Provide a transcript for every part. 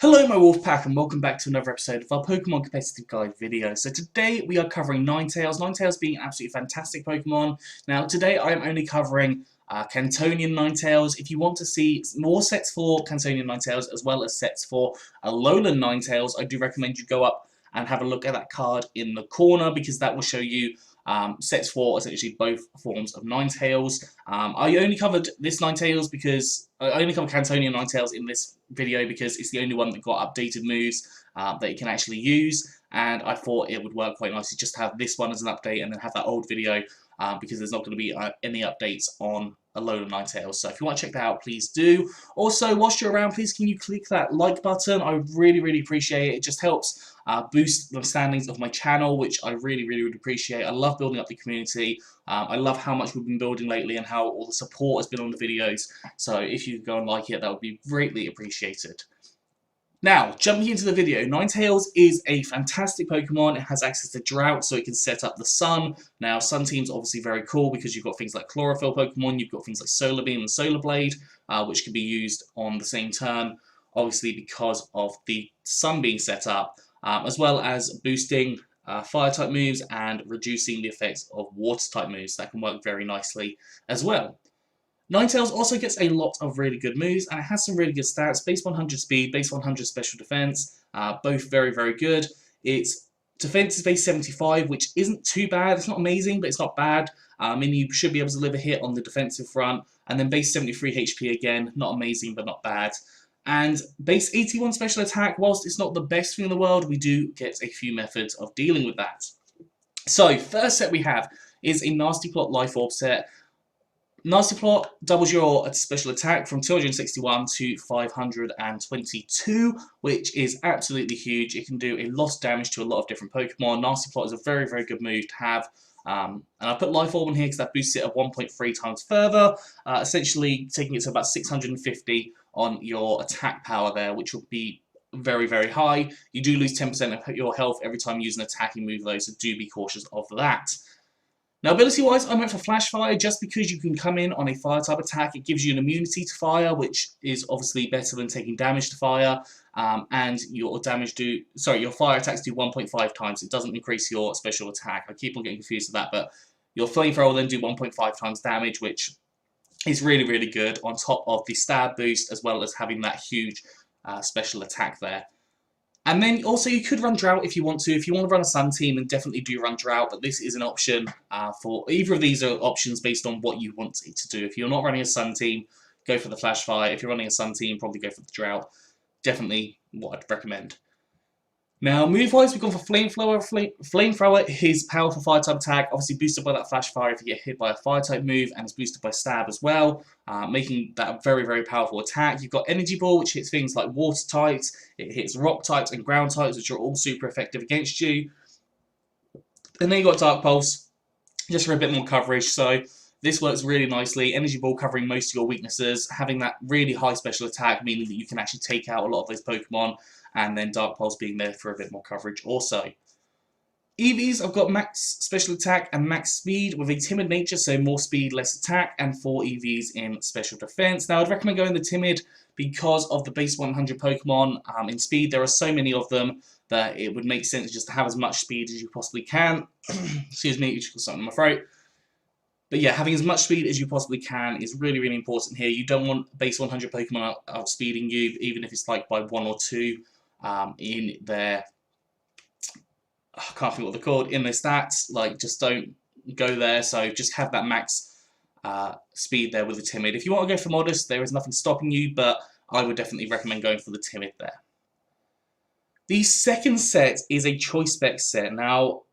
Hello my Wolfpack and welcome back to another episode of our Pokemon Competitive Guide video. So today we are covering Ninetales, Ninetales being an absolutely fantastic Pokemon. Now today I am only covering Cantonian Ninetales. If you want to see more sets for Cantonian Ninetales as well as sets for Alolan Ninetales, I do recommend you go up and have a look at that card in the corner because that will show you sets for essentially both forms of Ninetales. I only covered this Ninetales because I only covered Cantonian Ninetales in this video because it's the only one that got updated moves that you can actually use, and I thought it would work quite nicely just to have this one as an update and then have that old video because there's not going to be any updates on Alolan Ninetales. So if you want to check that out, please do. Also, whilst you're around, please can you click that like button? I would really appreciate it. It just helps boost the standings of my channel, which I really would appreciate. I love building up the community. I love how much we've been building lately and how all the support has been on the videos. So if you could go and like it, that would be greatly appreciated. Now, jumping into the video, Ninetales is a fantastic Pokemon. It has access to Drought, so it can set up the Sun. Now, Sun Team's obviously very cool because you've got things like Chlorophyll Pokemon, you've got things like Solar Beam and Solar Blade, which can be used on the same turn, obviously because of the Sun being set up, as well as boosting Fire-type moves and reducing the effects of Water-type moves. That can work very nicely as well. Ninetales also gets a lot of really good moves, and it has some really good stats. Base 100 speed, base 100 special defense, both very good. Its defense is base 75, which isn't too bad. It's not amazing, but it's not bad. And you should be able to live a hit on the defensive front. And then base 73 HP again, not amazing, but not bad. And base 81 special attack, whilst it's not the best thing in the world, we do get a few methods of dealing with that. So, first set we have is a Nasty Plot Life Orb set. Nasty Plot doubles your special attack from 261 to 522, which is absolutely huge. It can do a lot of damage to a lot of different Pokemon. Nasty Plot is a very good move to have. And I put Life Orb in here because that boosts it at 1.3 times further, essentially taking it to about 650 on your attack power there, which will be very high. You do lose 10% of your health every time you use an attacking move though, so do be cautious of that. Now, ability-wise, I went for Flash Fire just because you can come in on a Fire-type attack. It gives you an immunity to fire, which is obviously better than taking damage to fire. And your fire attacks do 1.5 times. It doesn't increase your special attack. I keep on getting confused with that, but your Flamethrower will then do 1.5 times damage, which is really good on top of the stab boost, as well as having that huge special attack there. And then also you could run Drought if you want to. If you want to run a Sun Team, then definitely do run Drought, but this is an option for either of these are options based on what you want it to do. If you're not running a Sun Team, go for the Flash Fire. If you're running a Sun Team, probably go for the Drought. Definitely what I'd recommend. Now, move-wise, we've gone for Flamethrower. Flamethrower is powerful Fire-type attack, obviously boosted by that Flash Fire if you get hit by a Fire-type move, and it's boosted by Stab as well, making that a very powerful attack. You've got Energy Ball, which hits things like Water types, it hits Rock types and Ground types, which are all super effective against you. And then you've got Dark Pulse, just for a bit more coverage, so this works really nicely. Energy Ball covering most of your weaknesses, having that really high special attack, meaning that you can actually take out a lot of those Pokemon, and then Dark Pulse being there for a bit more coverage also. EVs, I've got max special attack and max speed with a timid nature, so more speed, less attack, and 4 EVs in special defense. Now, I'd recommend going the timid because of the base 100 Pokemon in speed. There are so many of them that it would make sense just to have as much speed as you possibly can. Excuse me, just got something in my throat. But yeah, having as much speed as you possibly can is really important here. You don't want base 100 Pokemon outspeeding you, even if it's like by 1 or 2 in their... I can't think what they're called, in their stats. Like, just don't go there, so just have that max speed there with the timid. If you want to go for modest, there is nothing stopping you, but I would definitely recommend going for the timid there. The second set is a choice spec set. Now,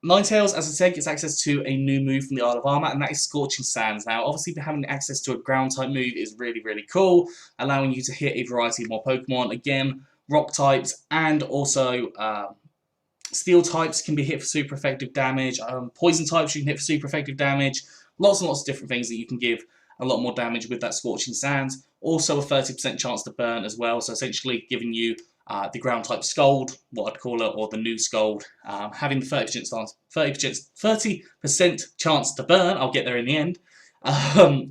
Ninetales, as I said, gets access to a new move from the Isle of Armor, and that is Scorching Sands. Now, obviously, having access to a ground-type move is really cool, allowing you to hit a variety of more Pokemon. Again, rock types and also steel types can be hit for super effective damage. Poison types you can hit for super effective damage. Lots and lots of different things that you can give a lot more damage with that Scorching Sands. Also a 30% chance to burn as well, so essentially giving you the ground type Scald, what I'd call it, or the new Scald. Having the 30% chance to burn, I'll get there in the end,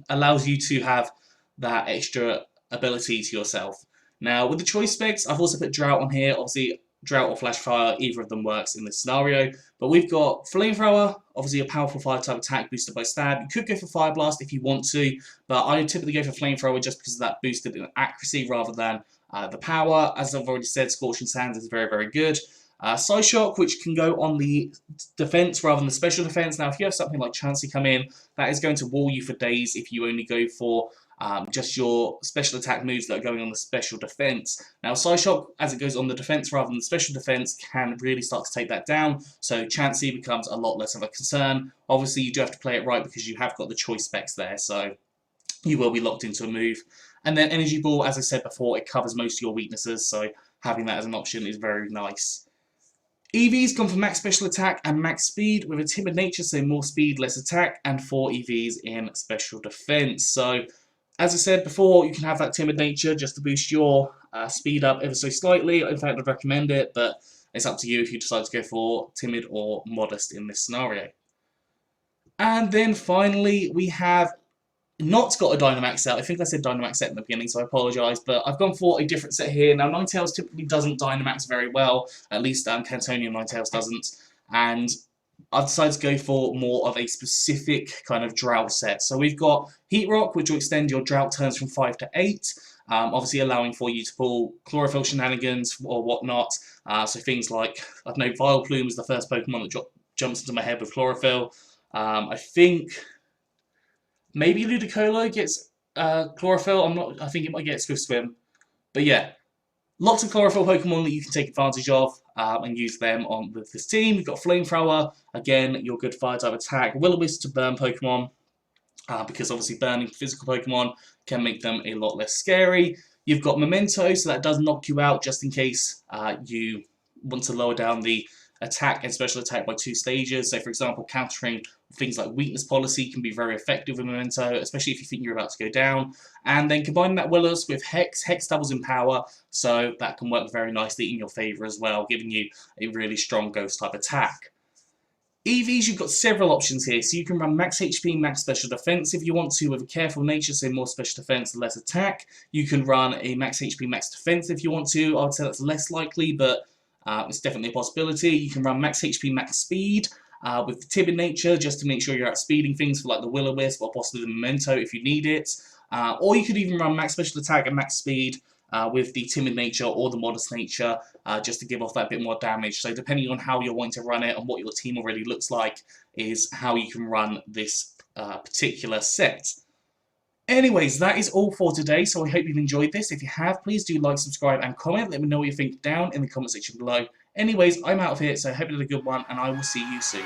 allows you to have that extra ability to yourself. Now, with the choice specs, I've also put Drought on here. Obviously, Drought or Flash Fire, either of them works in this scenario. But we've got Flamethrower, obviously a powerful fire type attack boosted by Stab. You could go for Fire Blast if you want to, but I typically go for Flamethrower just because of that boosted in accuracy rather than the power. As I've already said, Scorching Sands is very, very good. Psyshock, which can go on the defense rather than the special defense. Now, if you have something like Chansey come in, that is going to wall you for days if you only go for just your special attack moves that are going on the special defense. Now, Psyshock, as it goes on the defense rather than the special defense, can really start to take that down, so Chansey becomes a lot less of a concern. Obviously, you do have to play it right because you have got the choice specs there, so you will be locked into a move. And then Energy Ball, as I said before, it covers most of your weaknesses, so having that as an option is very nice. EV's gone for max special attack and max speed with a timid nature, so more speed, less attack, and 4 EVs in special defense. So, as I said before, you can have that timid nature just to boost your speed up ever so slightly. In fact, I'd recommend it, but it's up to you if you decide to go for timid or modest in this scenario. And then finally, we have not got a Dynamax set. I think I said Dynamax set in the beginning, so I apologise, but I've gone for a different set here. Now, Ninetales typically doesn't Dynamax very well, at least Cantonian Ninetales doesn't, and I've decided to go for more of a specific kind of drought set. So we've got Heat Rock, which will extend your drought turns from 5 to 8, obviously allowing for you to pull Chlorophyll shenanigans or whatnot, so things like, I don't know, Vileplume is the first Pokemon that jumps into my head with Chlorophyll. I think maybe Ludicolo gets Chlorophyll. I think it might get Swift Swim. But yeah, lots of Chlorophyll Pokemon that you can take advantage of and use them on with this team. You've got Flamethrower, again, your good fire type attack. Will-O-Wisp to burn Pokemon, because obviously burning physical Pokemon can make them a lot less scary. You've got Memento, so that does knock you out just in case you want to lower down the attack and special attack by 2 stages. So, for example, countering things like weakness policy can be very effective with Memento, especially if you think you're about to go down. And then combining that Willows with Hex. Hex doubles in power, so that can work very nicely in your favour as well, giving you a really strong ghost type attack. EVs, you've got several options here, so you can run max HP, max special defense if you want to, with a careful nature, so more special defense, less attack. You can run a max HP, max defense if you want to. I would say that's less likely, but it's definitely a possibility. You can run max HP, max speed with the timid nature, just to make sure you're outspeeding things for like the Will-O-Wisp or possibly the Memento if you need it. Or you could even run max special attack and max speed with the timid nature or the modest nature, just to give off that bit more damage. So depending on how you're wanting to run it and what your team already looks like is how you can run this particular set. Anyways, that is all for today, so I hope you've enjoyed this. If you have, please do like, subscribe, and comment. Let me know what you think down in the comment section below. Anyways, I'm out of here, so I hope you had a good one, and I will see you soon.